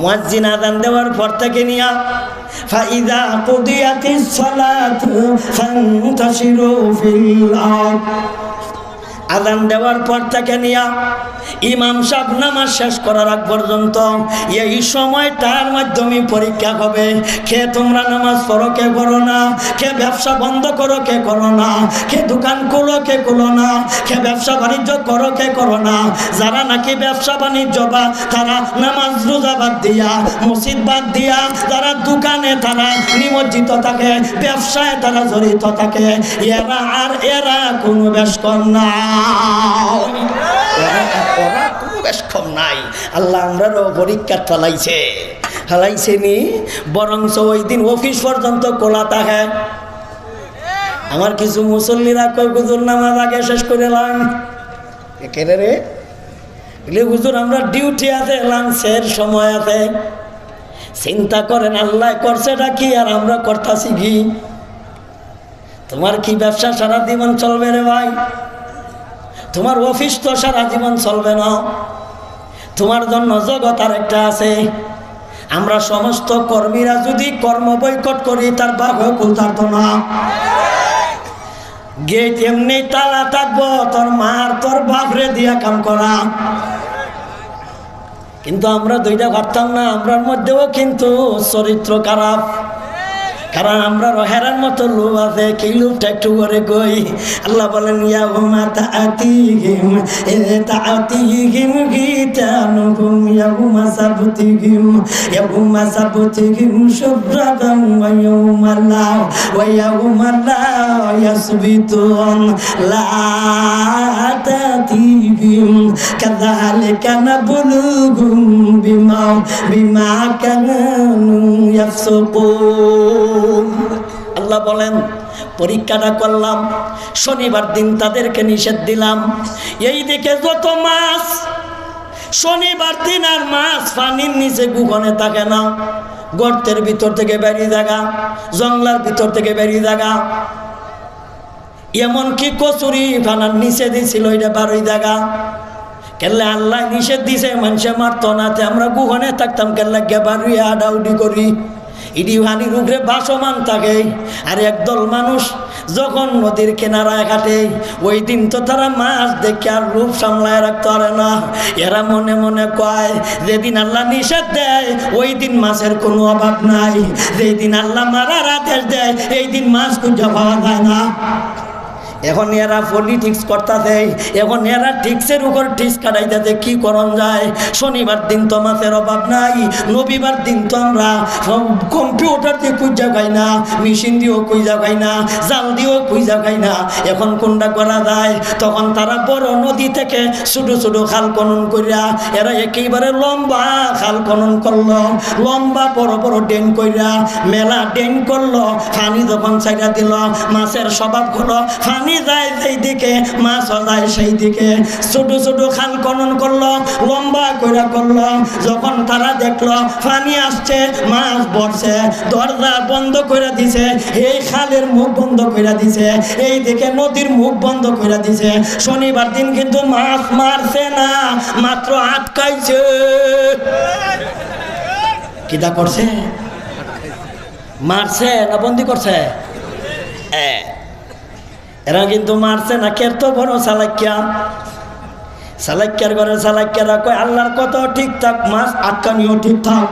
মুয়াজ্জিন আযান দেওয়ার পর থেকে নিয়া ফাইযা কুদিয়াতিস সালাতু ফান্তাশিরু ফিল আরদ, আযান দেওয়ার পর থেকে নিয়া ইমাম সাহেব নামাজ শেষ করার আগ পর্যন্ত এই সময়টার মাধ্যমে পরীক্ষা হবে। কে তোমরা নামাজ পড়ো, কে করো না, কে ব্যবসা বন্ধ করো, কে করো না, কে দোকান খুলো, কে খুলো না, কে ব্যবসা বাণিজ্য করো, কে করো না। যারা নাকি ব্যবসা বাণিজ্য বা তারা নামাজ রোজা বাদ দিয়া, মসজিদ বাদ দিয়া, যারা দোকানে তারা নিমজ্জিত থাকে, ব্যবসায় তারা জড়িত থাকে, এরা কোনো বেশকম না, ওরা কোনো বেশকম নাই। আল্লাহ আমরারও পরীক্ষা ফেলাইছে নি, বরঞ্চ ওই দিন অফিস পর্যন্ত খোলা থাকে। আমার কিছু মুসল্লিরা কই হুজুর নামাজ আগে শেষ করে লাম, কেন রে হুজুর আমরা ডিউটি আছে, লাঞ্চের সময় আছে। চিন্তা করেন আল্লাহ করছেটা কি আর আমরা করতেছি কি? তোমার কি ব্যবসা সারা জীবন চলবে রে ভাই? তোমার অফিস তো সারা জীবন চলবে না। তোমার জন্য জগৎ আর একটা আছে। আমরা সমস্ত কর্মীরা যদি কর্ম বয়কট করি তার বাঘও খুলতারতো না। গেট এমনি তালা থাকবো, তোর মার তোর বাপরে দিয়া কাম করা। কিন্তু আমরা দুইটা পারতাম না। আমরার মধ্যেও কিন্তু চরিত্র খারাপ, কারণ আমরা হেরার মতো লোভ আছে। কি লোভটা একটু করে কই। আল্লাহ বলেন ইয়াউমা তাআতিহিম গীতানুহুম ইয়াউমা সাবতিহিম শুবরাদান ওয়া ইয়াউমা লা ইয়াসবিতুন লা তাআতিহিম কাযালিকা নাবলুহুম বিমা কানু ইয়াফসুকুন। আল্লাহ বলেন পরীক্ষাটা করলাম, শনিবার দিন তাদেরকে নিষেধ দিলাম। এই দিকে যত মাছ, শনিবার দিন আর মাছ পানির নিচে গুহনে থাকে না, গর্তের ভিতর থেকে বেরিয়ে জায়গা, জঙ্গলার ভিতর থেকে বেরিয়ে জায়গা। এমনকি কচুরি ফানার নিচে দিছিল, এটা বারোই জায়গা। কেলে আল্লাহ নিষেধ দিছে, মানুষে মারতো না, আমরা গুহনে থাকতাম। কেল্লা গে বাড়িয়ে আডাউডি করি, ইডি হানির উপরে ভাসমান থাকে। আর একদল মানুষ যখন নদীর কিনারায় ঘাটে, ওই দিন তো তারা মাছ দেখে আর রূপ সামলায় রাখতে পারে না। এরা মনে মনে কয় যেদিন আল্লাহ নিষেধ দেয় ওই দিন মাছের কোনো অভাব নাই, যেদিন আল্লাহ মারার আদেশ দেয় এই দিন মাছ খুঁজে পাওয়া যায় না। এখন এরা পলিটিক্স করতেছে, এখন এরা টিক্সের উপর টিক্স কাটাইতেছে। কি করণ যায়? শনিবার দিন তো মাছের অভাব নাই, রবিবার দিন তো আমরা কম্পিউটার দিয়ে খুঁজা খাই না, মেশিন দিয়েও খুঁজা খাই না, জাল দিয়েও খুঁজা খাই না। এখন কোনটা করা যায়? তখন তারা বড় নদী থেকে ছোট ছোট খাল খনন করিয়া এরা একেবারে লম্বা খাল খনন করলো, লম্বা বড় বড় ডেন করিয়া মেলা ডেন করলো। পানি যখন ছাইড়া দিল, মাছের স্বভাব হলো পানি যায় যেই দিকে মাছ যায় সেই দিকে। ছোট ছোট খাল খনন করলো, লম্বা করে করলো। যখন তারা দেখলো পানি আসছে, মাছ পড়ছে, দরজা বন্ধ করে দিছে, এই খালের মুখ বন্ধ করে দিছে, এই দিকে নদীর মুখ বন্ধ করে দিছে। শনিবার দিন কিন্তু মাছ মারছে না, মাত্র আটকাইছে। কিটা করছে? মারছে না বন্দি করছে? এরা কিন্তু মারছে না। কের তো বড় চালাকিয়া, চালাকিয়ার ঘরে চালাকিয়ারা কয় আল্লাহর কত ঠিক থাক, মাছ আটকানিও ঠিক থাক।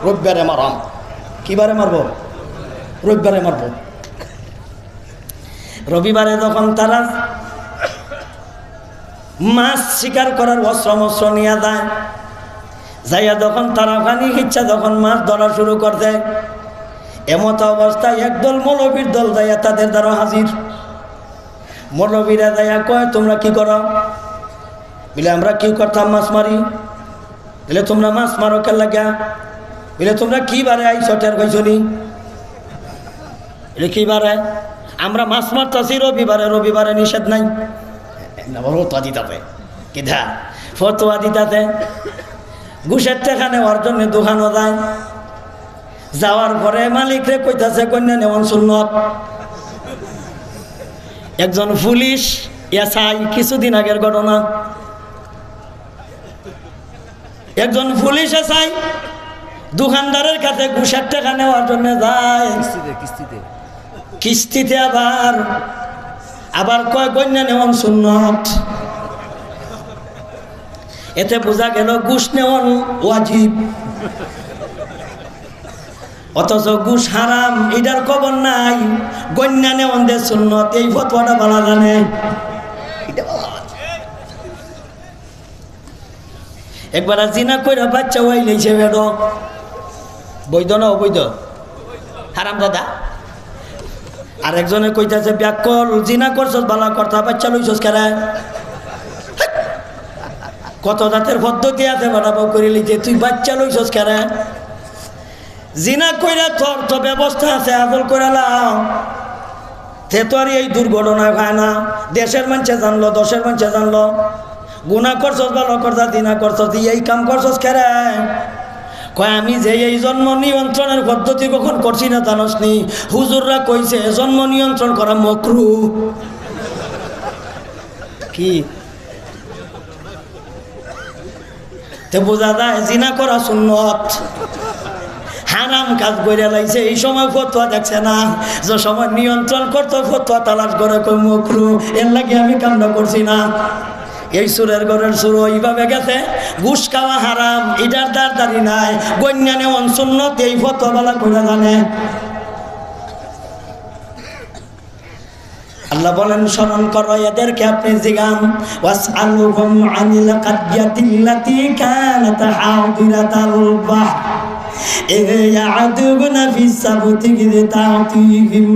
রবিবারে মারাম। কিবারে মারবো? রবিবারে মারবো। রবিবারে যখন তারা মাছ শিকার করার অস্ত্র নিয়ে যায়, যাইয়া যখন তারা পানি ইচ্ছা যখন মাছ ধরা শুরু করছে, এমত অবস্থায় একদল মৌলবীর দল যাইয়া তাদের দ্বারা হাজির। মৌলবীরা যাইয়া কয় তোমরা কি করো? বলে আমরা কি করতাম? মাছ মারি। বলে তোমরা মাছ মারো কে লাগা? বলে তোমরা কি বারে আইছো? টের কইছনি? বলে কি বারে? আমরা মাছ মারতাছি রবিবারে, রবিবারে নিষেধ নাই। ফতোয়া দিতাতে কিধা ফতোয়া দিতাতে ঘুষের টাকা নেওয়ার জন্য দোকানও যায়। যাওয়ার পরে মালিক রে কইতাছে কন্যা নেওয়ান সুন্নত। একজন পুলিশ এসআই, কিছুদিন আগের ঘটনা, একজন পুলিশ এসআই দোকানদারের কাছে ঘুষের টাকা নেওয়ার জন্য যায়, কিস্তিতে আবার আবার কয় গণ্যা নেওয়ান সুন্নত। এতে বোঝা গেল ঘুষ নেওয়ান ওয়াজিব, অথচ ঘুষ হারাম এটার খবর নাই। গণ্যা নেওয়ান দে সুন্নত, এই ফতোয়াটা বলা জানে। একবার জিনা কইরা বাচ্চা ওয়াইলেছে বেড়ো, বৈধ না অবৈধ? হারাম দাদা। আর একজনে কইতাছে ব্যাকল জিনা করছস বালা কথা, বাচ্চা লইছস কেরা? কত জাতের পদ্ধতি আছে বাড়াবো করে লিখে, তুই বাচ্চা লইছস কেরা? জিনা কইরা তোর তো ব্যবস্থা আছে, আদল করে লাও। তে তো আর এই দুর্ঘটনা হয় না, দেশের মানুষে জানলো, দশের মানুষে জানলো। গুনাহ করছস ভালো করছা, জিনা করছস, এই কাম করছস কেরা? কয় আমি যে এই জন্ম নিয়ন্ত্রণের পদ্ধতি কখন করছি না জানোস নি? হুজুররা কইছে জন্ম নিয়ন্ত্রণ করা মাকরুহ। কি তে বোঝা যায় জিনা করা সুন্নত, হারাম কাজ করে লাইছে। এই সময় ফতোয়া দেখছে না, যে সময় নিয়ন্ত্রণ করতো ফতোয়া তালাশ করে কই মাকরুহ, এর লাগে আমি কামনা করছি না। এই সুরের ঘরের সুর এইভাবে গেছে। ঘুষ খাওয়া হারাম, এটার দাঁড়ি নাই। গণ্যা নেওয়ান সুন্নত, এই ফতোয়া বলা করে জানে। আল্লাহ বলেন স্মরণ করো এদেরকে আপনি জিগান, ওয়াসআলুহুম আনিল কাদিয়াতিল্লাতী কানাত হাদিরাতাল বাহর إذ يعدون في السبت إذ تعطيهم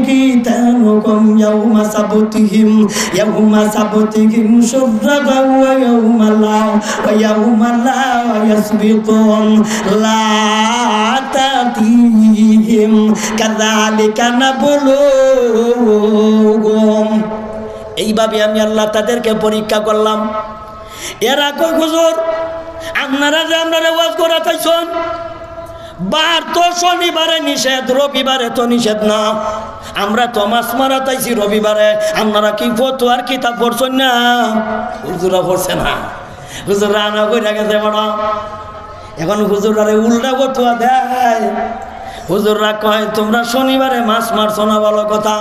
حيتانهم يوم سبتهم شربا ويوم لا يسبتون لا تأتيهم كذلك نبلوهم। এইভাবে আমি আল্লাহ তাদেরকে পরীক্ষা করলাম। এরা কই হুজুর আপনারা যে আপনারা ওয়াজ করা তাইছেন, বার তো শনিবারে নিষেধ, রবিবারে তো নিষেধ না। আমরা তো মাছ মারা তাইছি রবিবারে, আপনারা কি ফতোয়ার কিতাব পড়ছেন না? হুজুরা পড়ছে না, হুজুরা আনা কইরা গেছে বড়। এখন হুজুরা উল্টা ফতোয়া দেয়। হুজুররা কয় তোমরা শনিবারে মাছ মারছো না, ভালো কথা।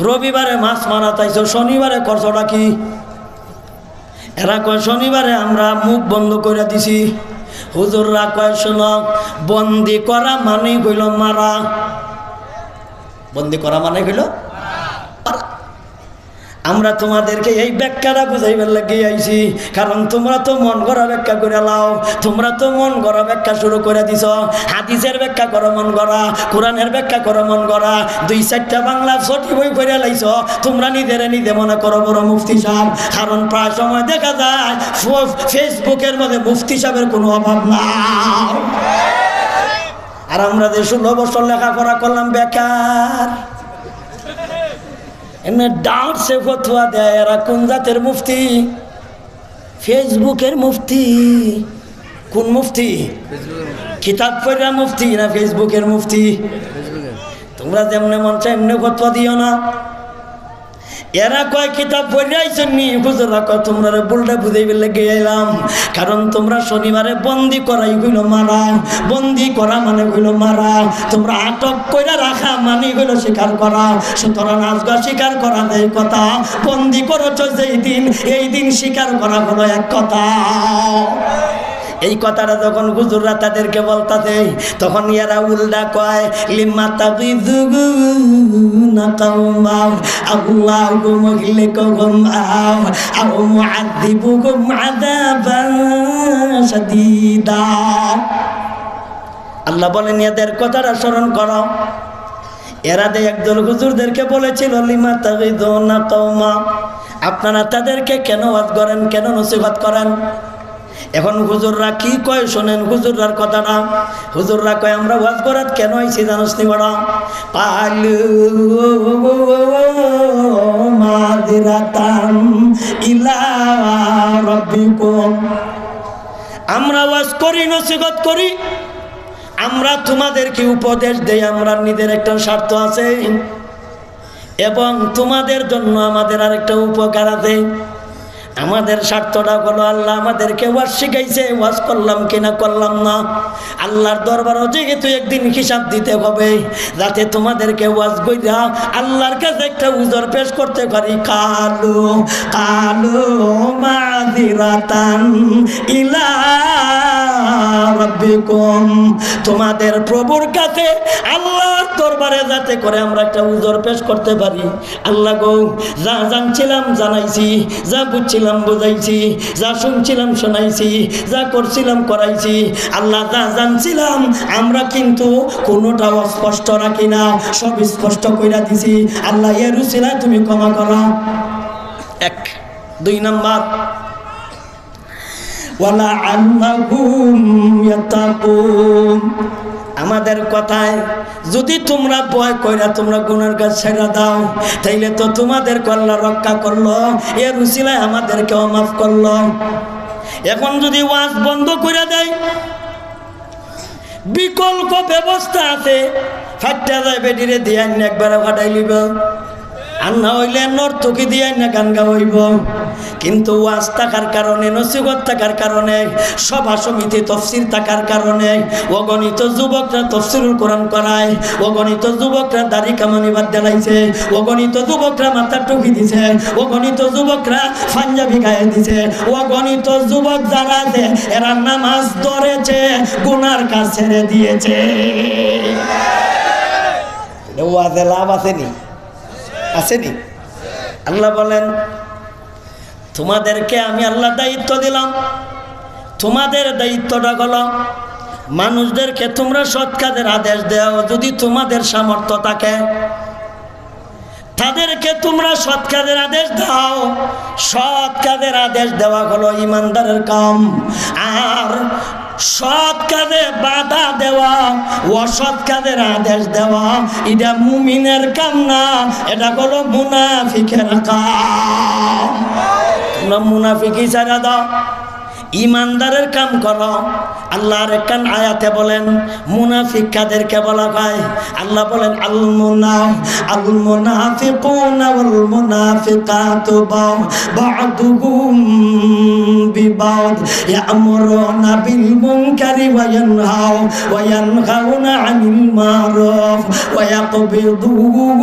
রবিবারে মাছ মারা তাইছো, শনিবারে করছোটা কি? এরা কয় শনিবারে আমরা মুখ বন্ধ করে দিছি। হুজুররা কয় শোনো, বন্দি করা মানে হইল মারা। বন্দি করা মানে হইল আমরা তোমাদেরকে এই ব্যাখ্যাটা বুঝাইবার লাগিয়ে আইছি, কারণ তোমরা তো মন গড়া ব্যাখ্যা করে লাও। তোমরা তো মন গড়া ব্যাখ্যা শুরু করে দিছ। হাদিসের ব্যাখ্যা করো মন গড়া, কোরআনের ব্যাখ্যা করো মন গড়া, 2-4টা বাংলা ছটি বই করে লাইছ। তোমরা নিজে মনে করো বড় মুফতি সাহেব, কারণ প্রায় সময় দেখা যায় ফেসবুকের মধ্যে মুফতি সাহেবের কোনো অভাব নাই। আর আমরা যে 16 বছর লেখাপড়া করলাম বেকার, এমনি ডাউট সে ফতোয়া দেয়। এরা কোন জাতের মুফতি? ফেসবুকের মুফতি। কোন মুফতি? কিতাব পড়া মুফতি না ফেসবুকের মুফতি? তোমরা যেমনে মন চাই এমনি ফতোয়া দিও না। এরা কয় কিতাব পড়াইছেন নি, হুজুররা কয় তোমরা বুলটা বুঝাইবে লেগে এলাম, কারণ তোমরা শনিবারে বন্দি করাই হইল মারা। বন্দি করা মানে হইল মারা। তোমরা আটক করে রাখা মানে হইল স্বীকার করা। সুতরাং আজকে স্বীকার করা যায় কথা, বন্দি করেছ যেই দিন, এই দিন স্বীকার করা হলো এক কথা। এই কথাটা যখন হুজুররা তাদেরকে বলতাছে, তখন এরা উল্টা কয় লিম্মা তাবিযুনা কাওমা আল্লাহু মুহলিকুহুম আও মুআযিবুহুম আযাবান শাদীদা। আল্লাহ বলেন এদের কথাটা স্মরণ করো। এরা একদল হুজুরদেরকে বলেছিল লিম্মা তাবিযুনা কাওমা, আপনারা তাদেরকে কেন ওয়াজ করেন, কেন নসিহত করেন? এখন হুজুররা কি কয় শোনেন, হুজুররার কথা না। হুজুররা কয় আমরা ওয়াজ করাত কেন আইছি জানোস নি বড়? পালু মাযরাতাম ইলা রাব্বিকুম, আমরা ওয়াজ করি, নসিহত করি, আমরা তোমাদেরকে উপদেশ দেই। আমরা নিজের একটা স্বার্থ আছে এবং তোমাদের জন্য আমাদের আরেকটা উপকার আছে। আমাদের স্বার্থটা হলো আল্লাহ আমাদেরকে ওয়াজ শিখাইছে, ওয়াজ করলাম কিনা করলাম না। আল্লাহর দরবারও যেহেতু একদিন হিসাব দিতে হবে, যাতে তোমাদেরকে ওয়াজ কইরা আল্লাহর কাছে একটা উজর পেশ করতে পারি। কালু কালু মাযিরাতান ইলা রাব্বিকুম, তোমাদের প্রভুর কাছে আল্লাহর দরবারে যাতে করে আমরা একটা উজর পেশ করতে পারি। আল্লাহ গো, যা জানছিলাম জানাইছি, যা বুঝছিলাম বুঝাইছি, যা শুনছিলাম শোনাইছি, যা করছিলাম করাইছি। আল্লাহ যা জানছিলাম আমরা কিন্তু কোনোটা অস্পষ্ট রাখি না, সব স্পষ্ট কইরা দিছি। আল্লাহ এর উসিলায় তুমি ক্ষমা করো। এক। 2 নাম্বার, ওয়ালা আল্লাহুম ইয়াতাকুন, আমাদের কথায় যদি তোমরা ভয় কইরা তোমরা গুনার কাজ ছেড়ে দাও, তাইলে তো তোমাদের আল্লাহ রক্ষা করলো, এর উসিলায় আমাদেরকেও মাফ করলো। এখন যদি ওয়াজ বন্ধ করে দেয়, বিকল্প ব্যবস্থা আছে, ফাটটা যায় বেডিরে দিয়ে একবার ফাটাই লিব, আর না হইলে নর্তকি দিয়ে না গান গাওয়াইব। কিন্তু ওয়াজ থাকার কারণে, নসিহত থাকার কারণে, সভা সমিতি তফসির থাকার কারণে অগণিত যুবকরা তফসিরুল কোরআন করায়, অগণিত যুবকরা দাড়ি কামানি বাদ দিলাইছে, অগণিত যুবকরা মাথার টুপি দিছে, অগণিত যুবকরা পাঞ্জাবি গায়ে দিছে, অগণিত যুবক যারা আছে এরা নামাজ ধরেছে, গুনার কাজ ছেড়ে দিয়েছে। ওয়াজে লাভ আসেনি? আসেনি? আল্লাহ বলেন তোমাদেরকে আমি আল্লাহ দায়িত্ব দিলাম, তোমাদের দায়িত্বটা হলো মানুষদেরকে তোমরা সৎ কাজের আদেশ দাও। যদি তোমাদের সামর্থ্য থাকে তাদেরকে তোমরা সৎ কাজের আদেশ দাও। সৎ কাজের আদেশ দেওয়া হলো ইমানদারের কাম, আর সৎ কাজে বাধা দেওয়া, অসৎ কাজের আদেশ দেওয়া, এটা মুমিনের কাম না, এটা হলো মুনাফিকের কাম। তোমরা মুনাফিকি ছাড়া দাও, ইমানদারের কাম করো। আল্লাহর একখান আয়াতে বলেন মুনাফিক কাদেরকে বলা হয়। আল্লাহ বলেন আল মুনাফিকুনা ওয়াল মুনাফিকাতু বা'দুহুম বিবা'দ ইয়া'মুরুনা বিল মুনকারি ওয়া ইয়ানহাউনা আনিল মা'রুফ ওয়া ইয়াকবিদুনা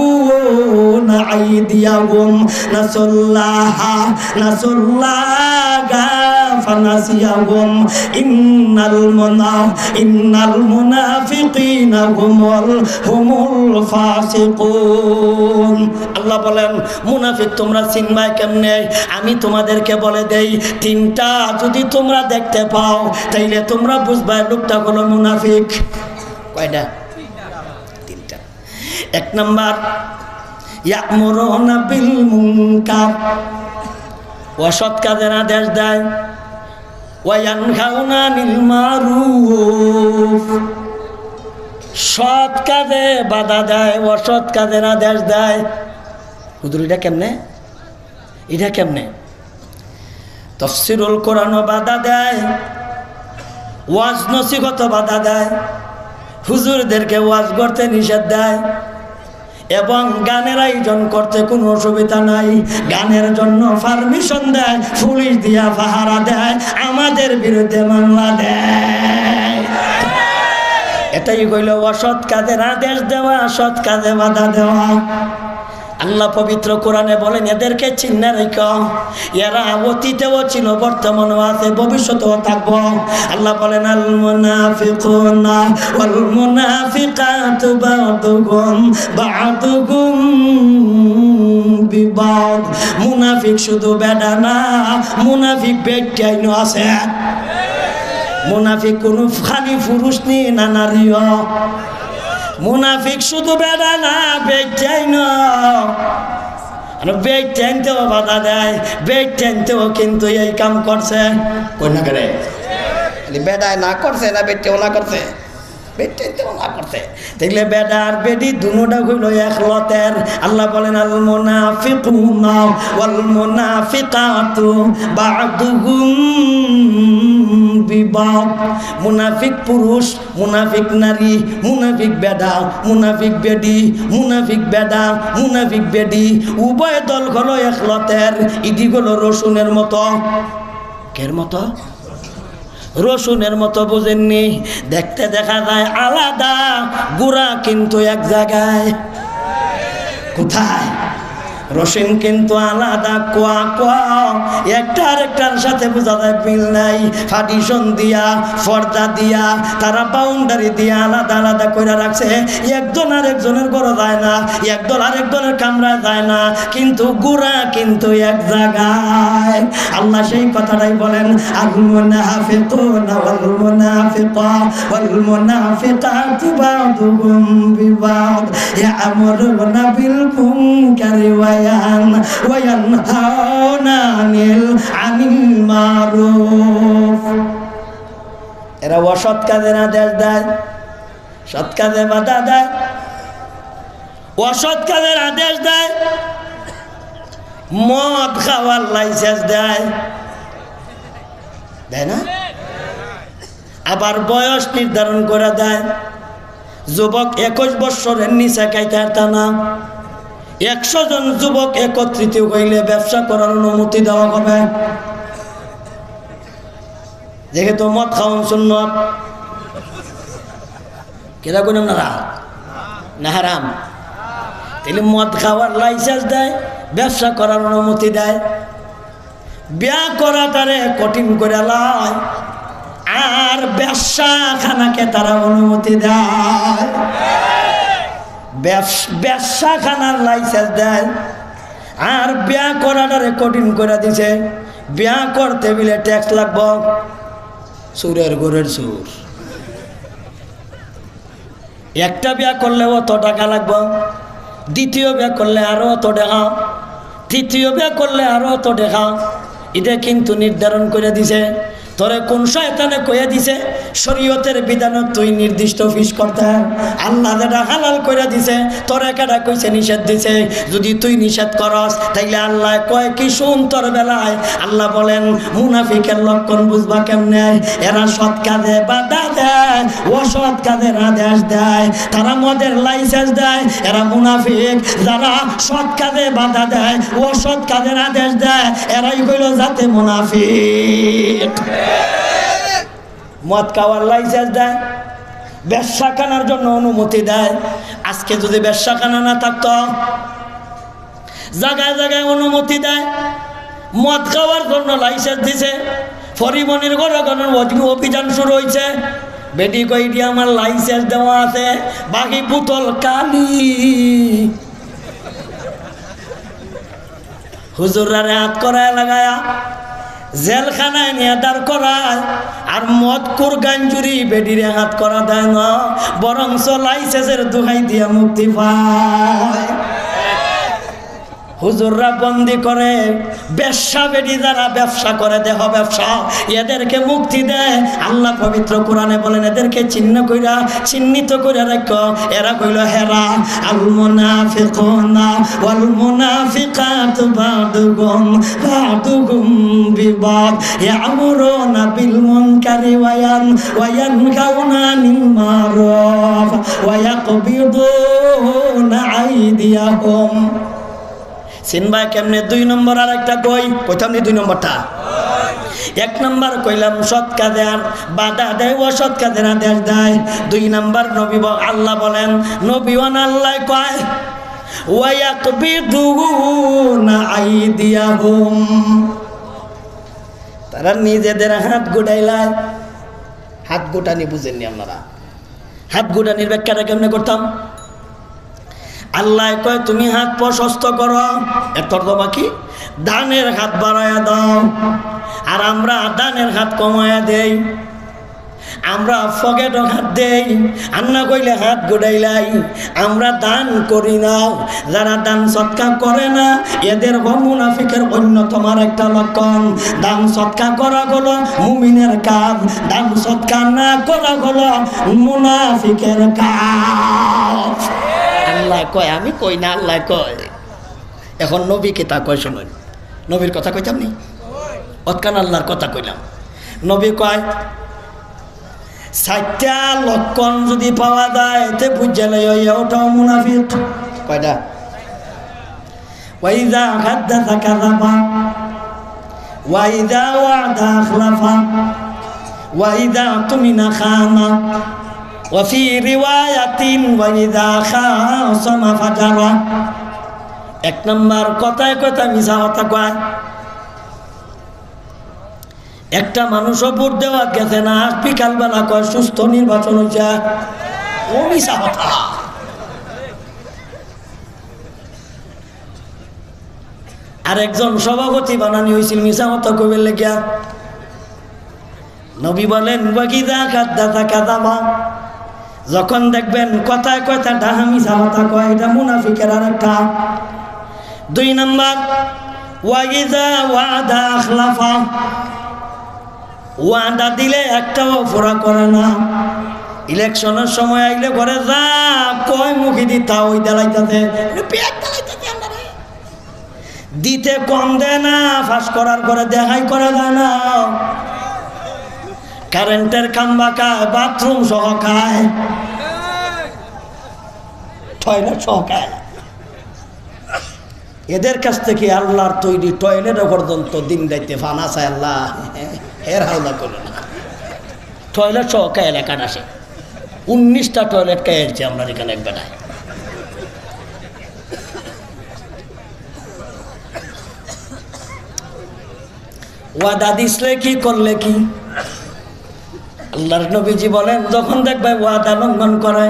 আইদিয়াহুম নাসাল্লাহা ফানাসিয়াহুম ইন্নাল মুনাফিকিনা হুমুল ফাসিকুন। আল্লাহ বলেন মুনাফিক তোমরা চিনবাই কেমনে? আমি তোমাদেরকে বলে দেই, 3টা যদি তোমরা দেখতে পাও তাইলে তোমরা বুঝবা লোকটা হলো মুনাফিক। কয়টা? 3টা। 1 নাম্বার, ইয়া'মুরুনা বিল মুনকার, অসৎ কাজের আদেশ দেয়, ওয়া ইয়ানহাউনা আনিল মারুফ, সৎ কাজে বাধা দেয়, অসৎ কাজের আদেশ দেয়। হুজুর এটা কেমনে? এটা কেমনে? তাফসীরুল কোরআনও বাধা দেয়, ওয়াজ নসিহত বাধা দেয়, হুজুরদেরকে ওয়াজ করতে নিষেধ দেয়, এবং গানের আয়োজন করতে কোনো অসুবিধা নাই, গানের জন্য পারমিশন দেয়, পুলিশ দিয়া পাহারা দেয়, আমাদের বিরুদ্ধে মামলা দেয়। এটাই হইল অসৎ কাজের আদেশ দেওয়া, সৎ কাজে বাধা দেওয়া। আল্লাহ পবিত্র কোরআনে বলেন এদেরকে চিহ্নে রেখো, এরা অতীতেও ছিল, বর্তমানেও আছে, ভবিষ্যতেও থাকবো। আল্লাহ বলেন আল মুনাফিকুনা ওয়াল মুনাফিকাতু বা'দুহুম বিবা'দ, মুনাফিক শুধু বেডা না, মুনাফিক বেটাইনো আছে। মুনাফিক কোন খালি পুরুষ নি না নারীও, মুনাফিক শুধু বেড়া না, বেটাইন, বেটাইনতেও বাধা দেয়, বেটাইনতেও কিন্তু এই কাম করছে। কই না করে বেড়ায় না করছে না বেটেও না করছে, বেটাইনতেও না করছে। দেখলে বেড়া আর বেডি দুনোটা হইল এক লতের। আল্লাহ বলেন আল মুনাফিকুনা ওয়াল মুনাফিকাতু বা'দুহুম বিবাদ। মুনাফিক পুরুষ, মুনাফিক নারী, মুনাফিক বেডা, মুনাফিক বেডি, মুনাফিক বেডা, মুনাফিক বেডি, উভয় দল হলো একলতের। ইডি হলো রসুনের মতো। কের মতো? রসুনের মতো, বুঝেননি? দেখতে দেখা যায় আলাদা, গুড়া কিন্তু এক জায়গায়। কোথায়? রসুন কিন্তু আলাদা, কোয়া কোয়া, একটা আরেকটার সাথে বোঝা যায় মিল নাই। ফাডিশন দিয়া, পর্দা দিয়া, তারা বাউন্ডারি দিয়া আলাদা আলাদা করে রাখছে। একজন আরেকজনের ঘরে যায় না, একদল আরেকজনের কামরা যায় না, কিন্তু গুড়া কিন্তু এক জায়গায়। আল্লাহ সেই কথাটাই বলেন, আল মুনাফিকুনা ওয়াল মুনাফিকা ওয়াল মুনাফিকাতু বা'দুহুম বিবা'দ ইয়া'মুরুনা বিল মুনকারি ওয়ায়ানহাউনা আনিল মারুফ। এরা অসৎ কাজের আদেশ দেয়, সৎ কাজে বাধা দেয়। অসৎ কাজের আদেশ দেয়, মদ খাওয়ার লাইসেন্স দেয়, দেয় না? আবার বয়স নির্ধারণ করে দেয়। যুবক 21 বছরের নিচে খাইতে পারত না। 100 জন যুবক একত্রিত হইলে ব্যবসা করার অনুমতি দেওয়া হবে, যেহেতু মদ খাওয়ান সুন্নত। কেরা কোন না হারাম? তাহলে মদ খাওয়ার লাইসেন্স দেয়, ব্যবসা করার অনুমতি দেয়। বিয়া করাটারে কঠিন করে লয়, আর ব্যবসা খানাকে তারা অনুমতি দেয়। ব্যবসা খানার লাইসেন্স দেয়, আর বিয়া করাটারে কঠিন করে দিছে। বিয়া করতে গেলে ট্যাক্স লাগবো, সুরের ঘরের সুর। একটা বিয়া করলে অত টাকা লাগবো, দ্বিতীয় বিয়া করলে আরো অত টাকা, তৃতীয় বিয়া করলে আরো অত টাকা। এটা কিন্তু নির্ধারণ করে দিছে। তোরে কোন শয়তানে কইয়া দিছে শরীয়তের বিধান তুই নির্দিষ্ট ফিস করতে। আল্লাহ যেটা হালাল কইরা দিছে তোরে কেডা কইছে নিষেধ দিছে। যদি তুই নিষেধ করস তাইলে আল্লাহ কয় কি শুন তোর বেলায়। আল্লাহ বলেন মুনাফিকের লক্ষণ বুঝবা কেমনে? এরা সৎ কাজে বাধা দেয়, অসৎ কাজের আদেশ দেয়। তারা মদের লাইসেন্স দেয়, এরা মুনাফিক। যারা সৎ কাজে বাধা দেয়, অসৎ কাজের আদেশ দেয়, এরাই কইল যাতে মুনাফিক। মদ খাওয়ার লাইসেন্স দেয়, ব্যবসাখানার জন্য অনুমতি দেয়। আজকে যদি ব্যবসাখানা না থাকতো, জায়গায় জায়গায় অনুমতি দেয়। মদ খাওয়ার জন্য লাইসেন্স দিছে, পরিমণির ঘরে অভিযান শুরু হয়েছে। বেটি কইটি আমার লাইসেন্স দেওয়া আছে, বাকি বোতল কালি। হুজুরারে হাত করায় লাগায়া জেলখানায় নিয়ে দাঁড় করায়। আর মদকুর গাঞ্জুরি বেডিরে হাত করা দেয় না, বরঞ্চ লাইসেন্সের দোহাই দিয়া মুক্তি পায়। হুজুররা বন্দি করে ব্যবসা, বেডি যারা ব্যবসা করে, দেহ ব্যবসা, এদেরকে মুক্তি দেয়। আল্লাহ পবিত্র কোরআনে বলেন এদেরকে চিহ্নিত করে রাখো। এরা কইল হেরা আল মুনাফিকুনা ওয়াল মুনাফিকাতু বা'দুহুম বিবাদ ইয়া'মুরুনা বিল মুনকারি ওয়া ইয়ানহাউনা আনিল মারুফ ওয়া ইয়াকবিদুনা আইদিয়াহুম। সিনবা কেমনে? 2 নম্বর আর একটা কইতাম নি। 2 নম্বরটা, 1 নম্বর কইলাম সৎ কাজে আর বাধা দেয়, অসৎ কাজের আদেশ দেয়। 2 নম্বর নবী আল্লাহ বলেন, নবীওয়ান আল্লাহ কয় ওয়া ইয়াকবিদুনা আইদিয়াহুম। তারা নিজেদের হাত গুটাইলায়। হাত গুটানি বুঝেননি আপনারা? হাত গুটানির ব্যাখ্যাটা কেমনে করতাম? আল্লাহ কয় তুমি হাত প্রশস্ত করো, এর তর্জমা কি? ডানের হাত বাড়ায়া দাও। আর আমরা ডানের হাত কমায়া দেই, আমরা পকেটে হাত দেই। আন্না কইলে হাত গোড়াইলাই। আমরা দান করি না। যারা দান সৎকা করে না এদের মুনাফিকের অন্যতম একটা লক্ষণ। দান সৎকা করা হলো মুমিনের কাজ, দান সৎকা না করা হলো মুনাফিকের কাজ। আল্লাহ কয়, আমি কই না, আল্লাহ কয়। এখন নবী কে তা কয় শুনুন। নবীর কথা কইতাম নি, অতকান আল্লাহর কথা কইলাম। নবী কয় চারটা লক্ষণ যদি পাওয়া যায় এতে বুঝলে ওটাও মুনাফিক। কয়টা? ওয়াইদা হাদ্দাসা কাযাবা ওয়াইদা ওয়া'দা আখলাফা ওয়াইদা তুমিনা খানা ওয়া ফি রিওয়ায়াতিন ওয়াইদা খাসামা ফাজারা। এক নম্বর কথায় কথা মিছা কথা কয়। একটা মানুষও ভোট দেওয়া গেছে না, বিকালবেলা কয় সুস্থ নির্বাচন হয়েছে, ও মিছা কথা। আর একজন সভাপতি বানানি হয়েছিল মিছা কথা কইবে লেগিয়া। নবী বলেন ওয়াকিদা কাদ্দাসা কাযাবা, যখন দেখবেন কথায় কথা ডাহা মিছা কথা কয়, এটা মুনাফিকের আরেকটা। দুই নম্বর ওয়াইদা ওয়া'দা আখলাফা, ওয়াদা দিলে একটাও পুরা করে না। ইলেকশনের সময় আইলে ঘরে যা কয় মুখি দিতা ওই দেলাইতাছে, দিতে কম দেয় না, ফাঁস করার পরে দেখাই করা যায় না। কারেন্টের খাম্বা খায়, বাথরুম সহ খায়, টয়লেট সহ খায়। এদের কাছ থেকে আল্লাহর তৈরি টয়লেটও পর্যন্ত দিন রাইতে ফানা চায় আল্লাহ এর হাওলা করে না। টয়লেট সহ খায় এলাকার আসে 19টা টয়লেট খাইছে আমরা এখানে এক বেলায়। ওয়াদা দিসলে কি করলে কি? আল্লাহর নবীজি বলেন যখন দেখবে ওয়াদা লঙ্ঘন করে।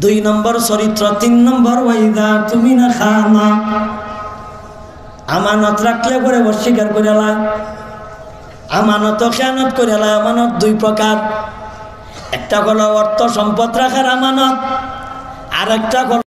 2 নম্বর চরিত্র। 3 নম্বর ওয়াইদা তুমিনা খানা, আমানত রাখলে পরে অস্বীকার করে লা, আমানত খেয়ানত করে লা। আমানত 2 প্রকার, একটা হলো অর্থ সম্পদ রাখার আমানত, আর একটা